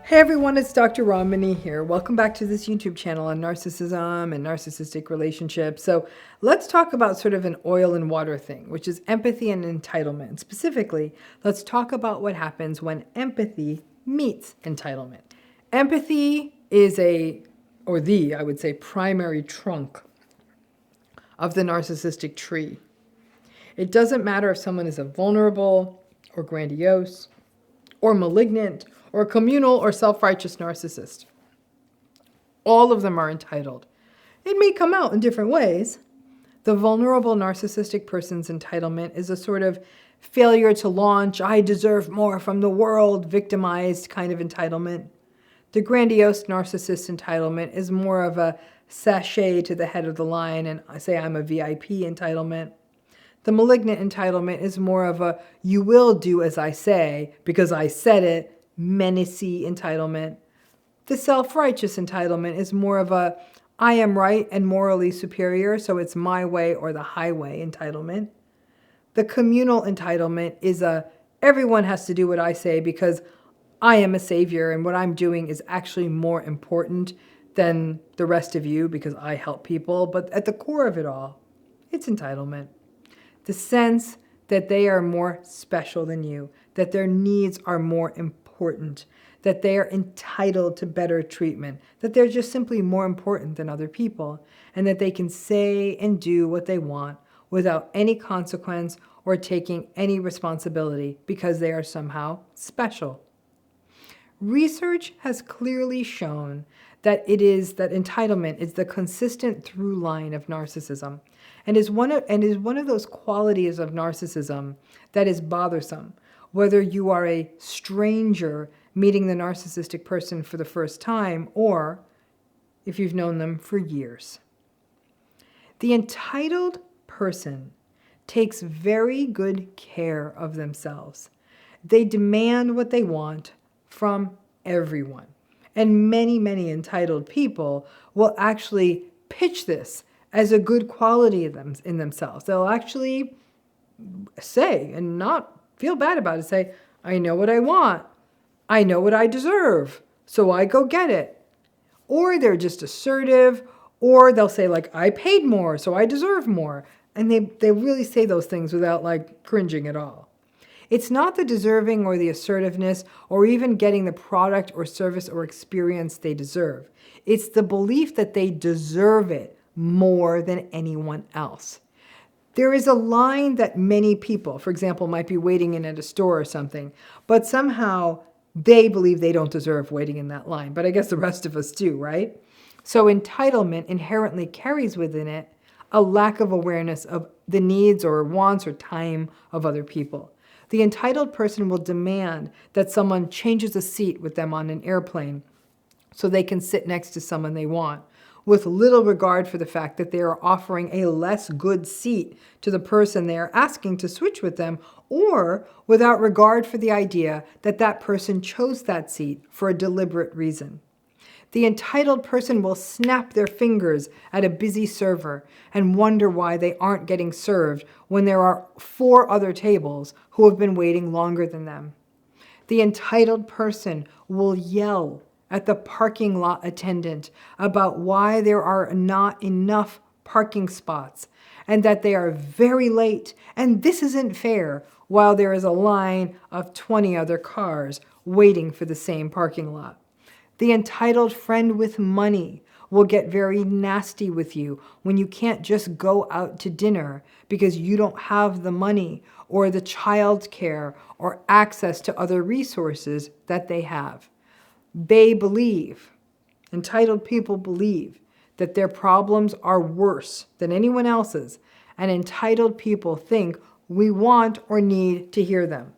Hey everyone, it's Dr. Ramani here. Welcome back to this YouTube channel on narcissism and narcissistic relationships. So let's talk about sort of an oil and water thing, which is empathy and entitlement. Specifically, let's talk about what happens when empathy meets entitlement. Empathy is I would say, primary trunk of the narcissistic tree. It doesn't matter if someone is a vulnerable or grandiose or malignant or communal or self-righteous narcissist. All of them are entitled. It may come out in different ways. The vulnerable narcissistic person's entitlement is a sort of failure to launch, I deserve more from the world, victimized kind of entitlement. The grandiose narcissist entitlement is more of a sachet to the head of the line and I say I'm a VIP entitlement. The malignant entitlement is more of a you will do as I say because I said it, menacey entitlement. The self-righteous entitlement is more of a I am right and morally superior, so it's my way or the highway entitlement. The communal entitlement is a everyone has to do what I say because I am a savior and what I'm doing is actually more important than the rest of you because I help people. But at the core of it all, it's entitlement. The sense that they are more special than you, that their needs are more important, that they are entitled to better treatment, that they're just simply more important than other people, and that they can say and do what they want without any consequence or taking any responsibility because they are somehow special. Research has clearly shown that entitlement is the consistent through line of narcissism and is one of those qualities of narcissism that is bothersome, whether you are a stranger meeting the narcissistic person for the first time or if you've known them for years. The entitled person takes very good care of themselves. They demand what they want from everyone. And many, many entitled people will actually pitch this as a good quality in themselves. They'll actually say, and not feel bad about it, say, I know what I want. I know what I deserve, so I go get it. Or they're just assertive, or they'll say, like, I paid more, so I deserve more. And they really say those things without, like, cringing at all. It's not the deserving or the assertiveness or even getting the product or service or experience they deserve. It's the belief that they deserve it more than anyone else. There is a line that many people, for example, might be waiting in at a store or something, but somehow they believe they don't deserve waiting in that line. But I guess the rest of us do, right? So entitlement inherently carries within it a lack of awareness of the needs or wants or time of other people. The entitled person will demand that someone changes a seat with them on an airplane so they can sit next to someone they want, with little regard for the fact that they are offering a less good seat to the person they are asking to switch with them, or without regard for the idea that that person chose that seat for a deliberate reason. The entitled person will snap their fingers at a busy server and wonder why they aren't getting served when there are 4 other tables who have been waiting longer than them. The entitled person will yell at the parking lot attendant about why there are not enough parking spots and that they are very late and this isn't fair while there is a line of 20 other cars waiting for the same parking lot. The entitled friend with money will get very nasty with you when you can't just go out to dinner because you don't have the money or the child care or access to other resources that they have. They believe, entitled people believe, that their problems are worse than anyone else's, and entitled people think we want or need to hear them.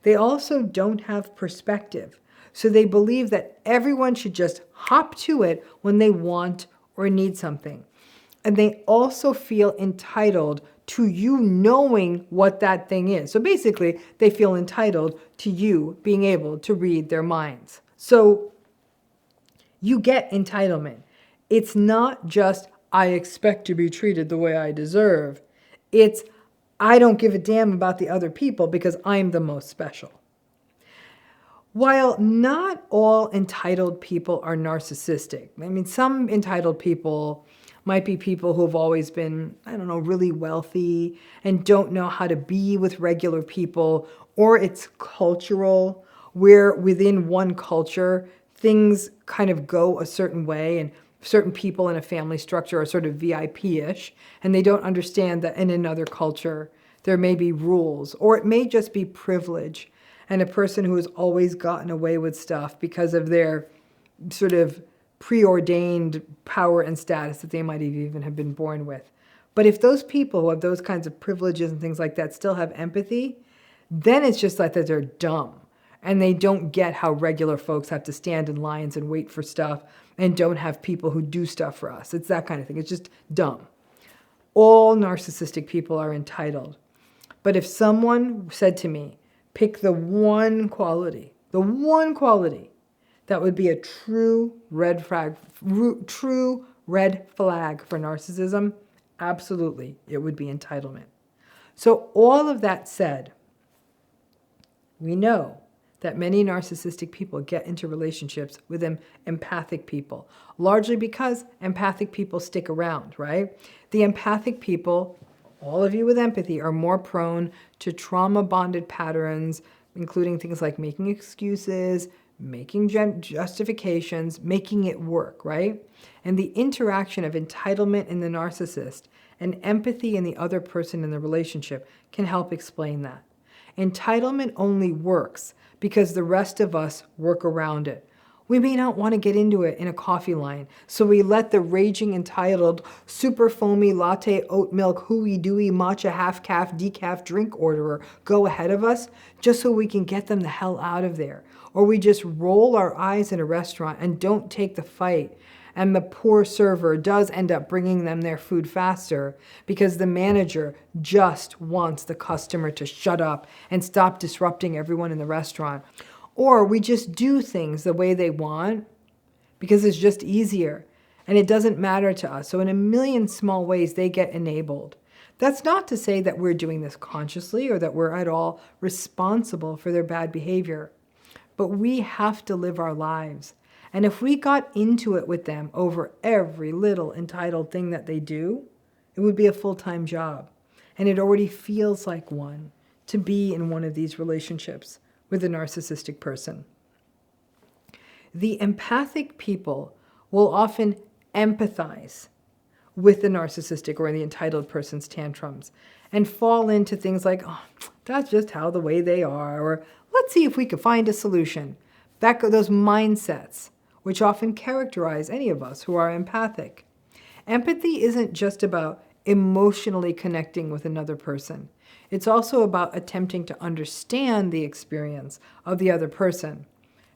They also don't have perspective. So they believe that everyone should just hop to it when they want or need something. And they also feel entitled to you knowing what that thing is. So basically, they feel entitled to you being able to read their minds. So you get entitlement. It's not just, I expect to be treated the way I deserve. It's, I don't give a damn about the other people because I'm the most special. While not all entitled people are narcissistic, I mean, some entitled people might be people who have always been, I don't know, really wealthy and don't know how to be with regular people, or it's cultural, where within one culture, things kind of go a certain way and certain people in a family structure are sort of VIP-ish, and they don't understand that in another culture, there may be rules, or it may just be privilege. And a person who has always gotten away with stuff because of their sort of preordained power and status that they might even have been born with. But if those people who have those kinds of privileges and things like that still have empathy, then it's just like that they're dumb. And they don't get how regular folks have to stand in lines and wait for stuff and don't have people who do stuff for us. It's that kind of thing. It's just dumb. All narcissistic people are entitled. But if someone said to me, pick the one quality that would be a true red flag for narcissism, absolutely, it would be entitlement. So all of that said, we know that many narcissistic people get into relationships with empathic people, largely because empathic people stick around, right? The empathic people, all of you with empathy, are more prone to trauma-bonded patterns, including things like making excuses, making justifications, making it work, right? And the interaction of entitlement in the narcissist and empathy in the other person in the relationship can help explain that. Entitlement only works because the rest of us work around it. We may not want to get into it in a coffee line, so we let the raging entitled, super foamy latte oat milk hooey dooey matcha half-calf decaf drink orderer go ahead of us just so we can get them the hell out of there. Or we just roll our eyes in a restaurant and don't take the fight, and the poor server does end up bringing them their food faster because the manager just wants the customer to shut up and stop disrupting everyone in the restaurant. Or we just do things the way they want because it's just easier and it doesn't matter to us. So in a million small ways, they get enabled. That's not to say that we're doing this consciously or that we're at all responsible for their bad behavior, but we have to live our lives. And if we got into it with them over every little entitled thing that they do, it would be a full-time job. And it already feels like one to be in one of these relationships with a narcissistic person. The empathic people will often empathize with the narcissistic or the entitled person's tantrums and fall into things like, oh, that's just how the way they are, or let's see if we can find a solution. Those mindsets, which often characterize any of us who are empathic. Empathy isn't just about emotionally connecting with another person. It's also about attempting to understand the experience of the other person.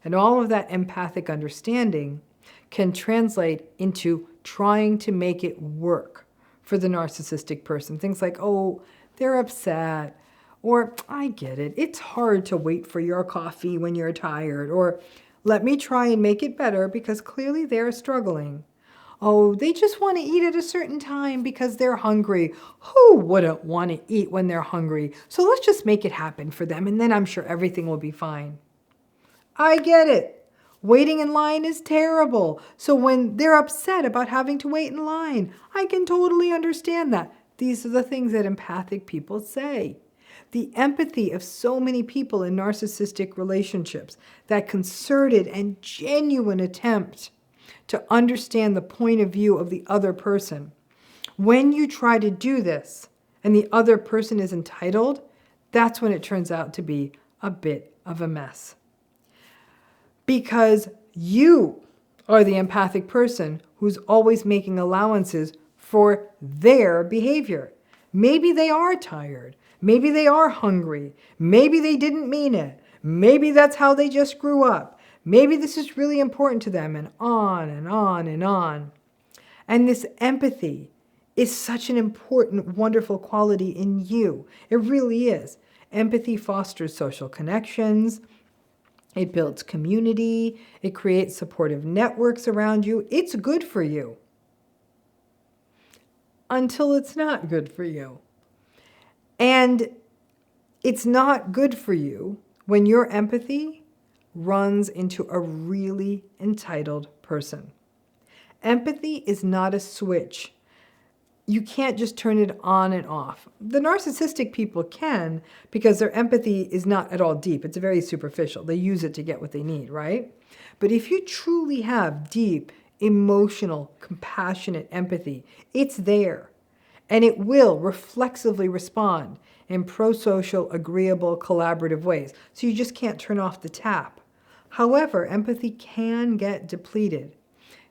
And all of that empathic understanding can translate into trying to make it work for the narcissistic person. Things like, oh, they're upset, or I get it, it's hard to wait for your coffee when you're tired, or let me try and make it better because clearly they're struggling. Oh, they just want to eat at a certain time because they're hungry. Who wouldn't want to eat when they're hungry? So let's just make it happen for them, and then I'm sure everything will be fine. I get it. Waiting in line is terrible. So when they're upset about having to wait in line, I can totally understand that. These are the things that empathic people say. The empathy of so many people in narcissistic relationships, that concerted and genuine attempt to understand the point of view of the other person. When you try to do this and the other person is entitled, that's when it turns out to be a bit of a mess. Because you are the empathic person who's always making allowances for their behavior. Maybe they are tired. Maybe they are hungry. Maybe they didn't mean it. Maybe that's how they just grew up. Maybe this is really important to them, and on and on and on. And this empathy is such an important, wonderful quality in you. It really is. Empathy fosters social connections. It builds community. It creates supportive networks around you. It's good for you. Until it's not good for you. And it's not good for you when your empathy runs into a really entitled person. Empathy is not a switch. You can't just turn it on and off. The narcissistic people can, because their empathy is not at all deep. It's very superficial. They use it to get what they need, right? But if you truly have deep, emotional, compassionate empathy, it's there. And it will reflexively respond in pro-social, agreeable, collaborative ways. So you just can't turn off the tap. However, empathy can get depleted.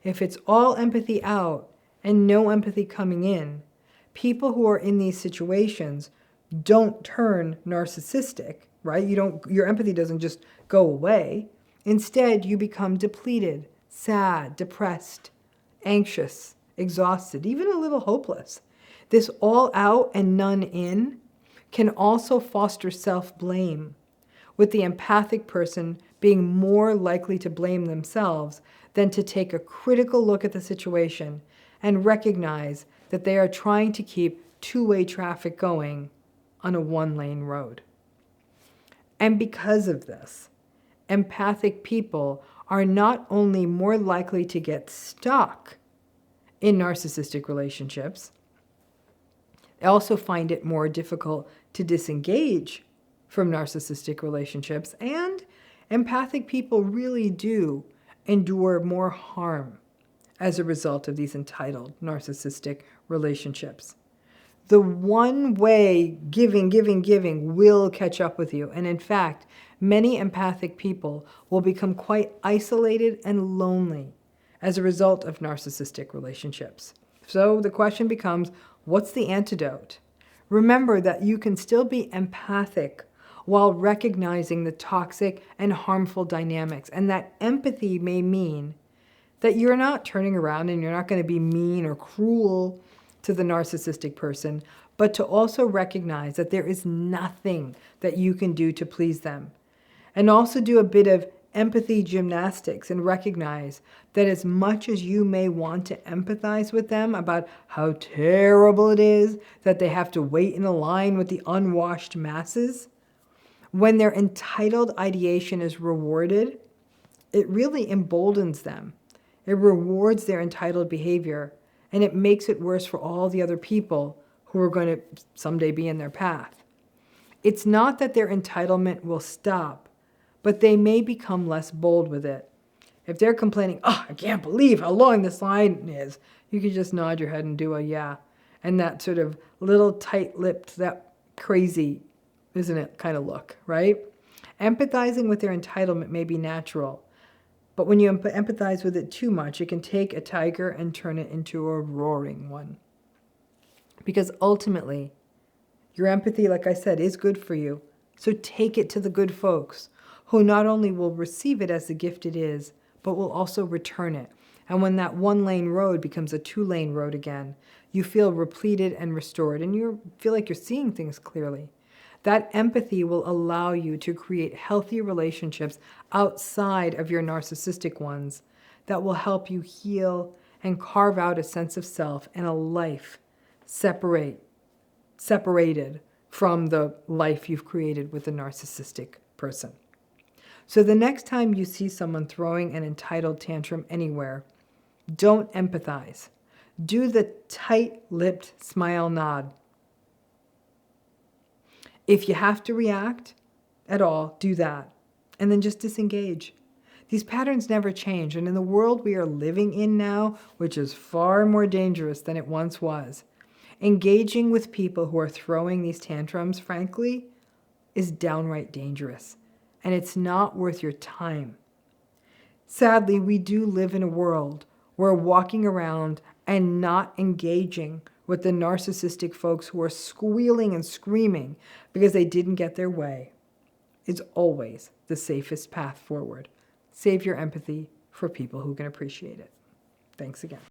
If it's all empathy out and no empathy coming in, people who are in these situations don't turn narcissistic, right? Your empathy doesn't just go away. Instead, you become depleted, sad, depressed, anxious, exhausted, even a little hopeless. This all out and none in can also foster self-blame, with the empathic person being more likely to blame themselves than to take a critical look at the situation and recognize that they are trying to keep two-way traffic going on a one-lane road. And because of this, empathic people are not only more likely to get stuck in narcissistic relationships, they also find it more difficult to disengage from narcissistic relationships, and empathic people really do endure more harm as a result of these entitled narcissistic relationships. The one way giving will catch up with you. And in fact, many empathic people will become quite isolated and lonely as a result of narcissistic relationships. So the question becomes, what's the antidote? Remember that you can still be empathic while recognizing the toxic and harmful dynamics. And that empathy may mean that you're not turning around and you're not going to be mean or cruel to the narcissistic person, but to also recognize that there is nothing that you can do to please them. And also do a bit of empathy gymnastics and recognize that as much as you may want to empathize with them about how terrible it is that they have to wait in a line with the unwashed masses, when their entitled ideation is rewarded, it really emboldens them. It rewards their entitled behavior, and it makes it worse for all the other people who are going to someday be in their path. It's not that their entitlement will stop, but they may become less bold with it. If they're complaining, "Oh, I can't believe how long this line is," you can just nod your head and do a yeah. And that sort of little tight-lipped, that crazy, isn't it, kind of look, right? Empathizing with their entitlement may be natural, but when you empathize with it too much, it can take a tiger and turn it into a roaring one. Because ultimately, your empathy, like I said, is good for you. So take it to the good folks who not only will receive it as the gift it is, but will also return it. And when that one-lane road becomes a two-lane road again, you feel repleted and restored, and you feel like you're seeing things clearly. That empathy will allow you to create healthy relationships outside of your narcissistic ones that will help you heal and carve out a sense of self and a life separated from the life you've created with a narcissistic person. So the next time you see someone throwing an entitled tantrum anywhere, don't empathize. Do the tight-lipped smile nod. If you have to react at all, do that. And then just disengage. These patterns never change. And in the world we are living in now, which is far more dangerous than it once was, engaging with people who are throwing these tantrums, frankly, is downright dangerous. And it's not worth your time. Sadly, we do live in a world where walking around and not engaging with the narcissistic folks who are squealing and screaming because they didn't get their way is always the safest path forward. Save your empathy for people who can appreciate it. Thanks again.